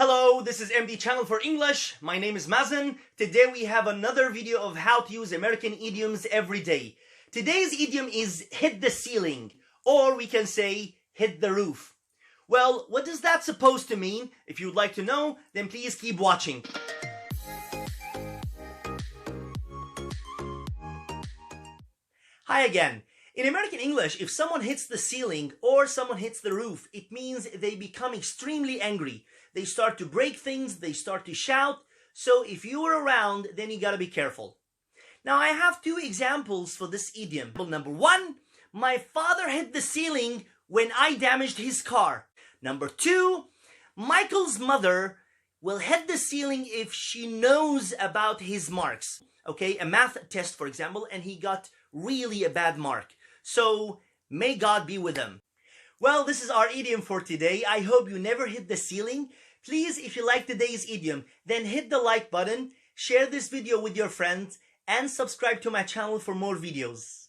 Hello, this is MD Channel for English. My name is Mazen. Today we have another video of how to use American idioms every day. Today's idiom is hit the ceiling, or we can say hit the roof. Well, what is that supposed to mean? If you would like to know, then please keep watching. Hi again. In American English, if someone hits the ceiling or someone hits the roof, it means they become extremely angry. They start to break things, they start to shout. So if you were around, then you gotta be careful. Now I have two examples for this idiom. Number one, my father hit the ceiling when I damaged his car. Number two, Michael's mother will hit the ceiling if she knows about his marks. Okay, a math test, for example, and he got really a bad mark. So, may God be with him. Well, this is our idiom for today. I hope you never hit the ceiling. Please, if you like today's idiom, then hit the like button, share this video with your friends, and subscribe to my channel for more videos.